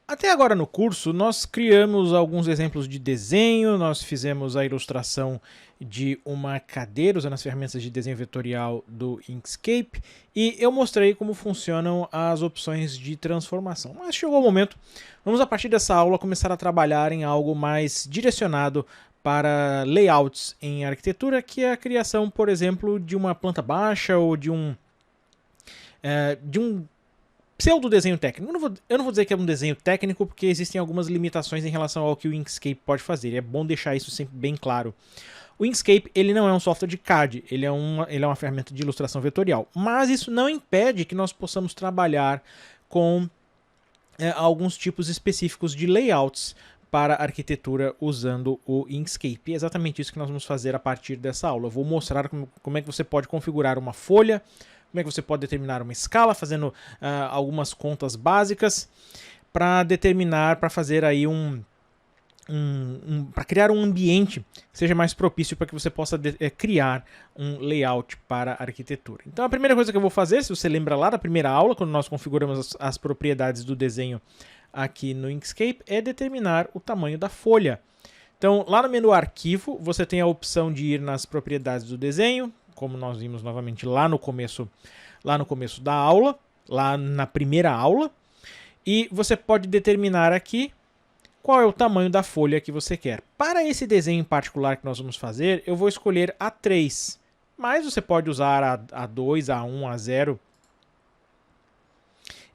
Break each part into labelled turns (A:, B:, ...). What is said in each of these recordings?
A: Até agora no curso, nós criamos alguns exemplos de desenho, nós fizemos a ilustração de uma cadeira usando as ferramentas de desenho vetorial do Inkscape e eu mostrei como funcionam as opções de transformação. Mas chegou o momento, vamos a partir dessa aula começar a trabalhar em algo mais direcionado para layouts em arquitetura, que é a criação, por exemplo, de uma planta baixa ou de um pseudo-desenho técnico. Eu não vou dizer que é um desenho técnico, porque existem algumas limitações em relação ao que o Inkscape pode fazer. É bom deixar isso sempre bem claro. O Inkscape ele não é um software de CAD, ele é uma ferramenta de ilustração vetorial. Mas isso não impede que nós possamos trabalhar com alguns tipos específicos de layouts para arquitetura usando o Inkscape. É exatamente isso que nós vamos fazer a partir dessa aula. Eu vou mostrar como é que você pode configurar uma folha, como é que você pode determinar uma escala, fazendo algumas contas básicas para determinar, para fazer aí para criar um ambiente que seja mais propício para que você possa criar um layout para a arquitetura. Então a primeira coisa que eu vou fazer, se você lembra lá da primeira aula, quando nós configuramos as propriedades do desenho aqui no Inkscape, é determinar o tamanho da folha. Então lá no menu arquivo, você tem a opção de ir nas propriedades do desenho, como nós vimos novamente lá no começo da aula, lá na primeira aula, e você pode determinar aqui qual é o tamanho da folha que você quer. Para esse desenho em particular que nós vamos fazer, eu vou escolher A3, mas você pode usar A2, A1, A0,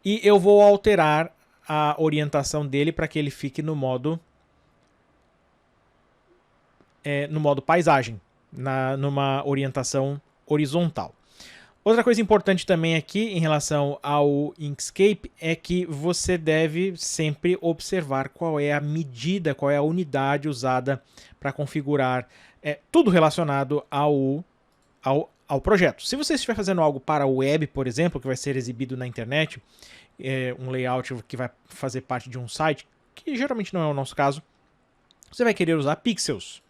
A: e eu vou alterar a orientação dele para que ele fique no modo paisagem, numa orientação horizontal. Outra coisa importante também aqui em relação ao Inkscape é que você deve sempre observar qual é a medida, qual é a unidade usada para configurar tudo relacionado ao projeto. Se você estiver fazendo algo para a web, por exemplo, que vai ser exibido na internet, um layout que vai fazer parte de um site, que geralmente não é o nosso caso, você vai querer usar pixels.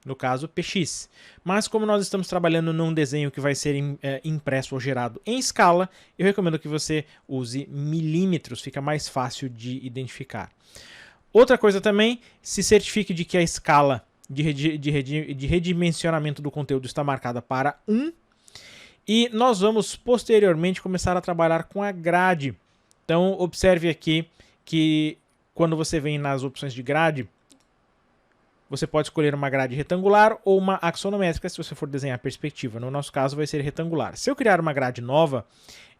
A: No caso, PX. Mas como nós estamos trabalhando num desenho que vai ser impresso ou gerado em escala, eu recomendo que você use milímetros, fica mais fácil de identificar. Outra coisa também, se certifique de que a escala de redimensionamento do conteúdo está marcada para 1. E nós vamos posteriormente começar a trabalhar com a grade. Então observe aqui que quando você vem nas opções de grade, você pode escolher uma grade retangular ou uma axonométrica se você for desenhar a perspectiva. No nosso caso vai ser retangular. Se eu criar uma grade nova,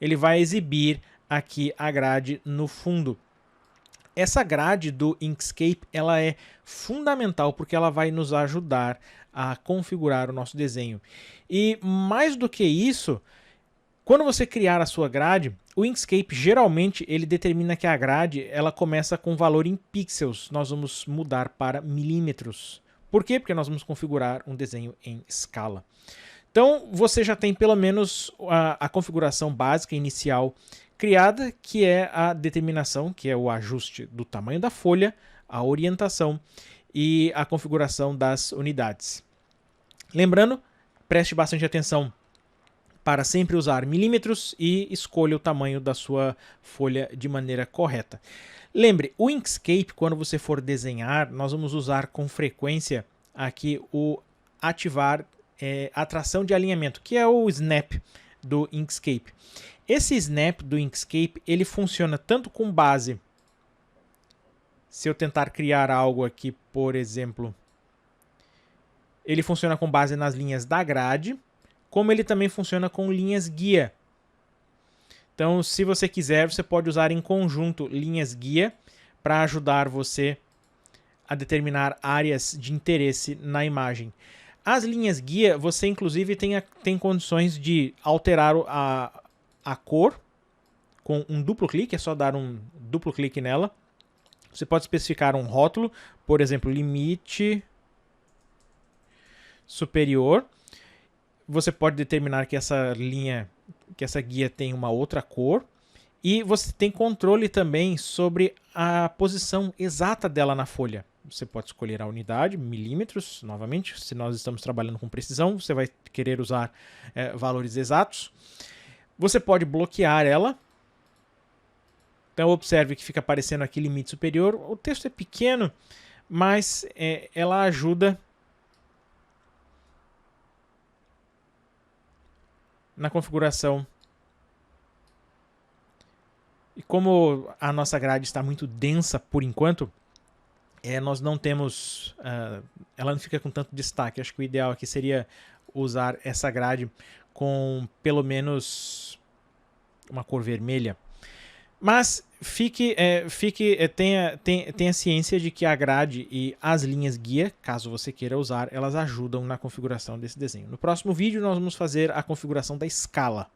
A: ele vai exibir aqui a grade no fundo. Essa grade do Inkscape ela é fundamental porque ela vai nos ajudar a configurar o nosso desenho. E mais do que isso, quando você criar a sua grade, o Inkscape geralmente ele determina que a grade ela começa com valor em pixels. Nós vamos mudar para milímetros. Por quê? Porque nós vamos configurar um desenho em escala. Então você já tem pelo menos a configuração básica inicial criada, que é a determinação, que é o ajuste do tamanho da folha, a orientação e a configuração das unidades. Lembrando, preste bastante atenção para sempre usar milímetros e escolha o tamanho da sua folha de maneira correta. Lembre, o Inkscape, quando você for desenhar, nós vamos usar com frequência aqui o ativar atração de alinhamento, que é o Snap do Inkscape. Esse Snap do Inkscape, ele funciona tanto com base. Se eu tentar criar algo aqui, por exemplo, ele funciona com base nas linhas da grade, como ele também funciona com linhas guia. Então, se você quiser, você pode usar em conjunto linhas guia para ajudar você a determinar áreas de interesse na imagem. As linhas guia, você inclusive tem condições de alterar a cor com um duplo clique, é só dar um duplo clique nela. Você pode especificar um rótulo, por exemplo, limite superior. Você pode determinar que essa guia tem uma outra cor. E você tem controle também sobre a posição exata dela na folha. Você pode escolher a unidade, milímetros, novamente. Se nós estamos trabalhando com precisão, você vai querer usar valores exatos. Você pode bloquear ela. Então observe que fica aparecendo aqui limite superior. O texto é pequeno, mas ela ajuda na configuração. E como a nossa grade está muito densa por enquanto, nós não temos... ela não fica com tanto destaque. Acho que o ideal aqui seria usar essa grade com pelo menos uma cor vermelha. Mas tenha ciência de que a grade e as linhas guia, caso você queira usar, elas ajudam na configuração desse desenho. No próximo vídeo nós vamos fazer a configuração da escala.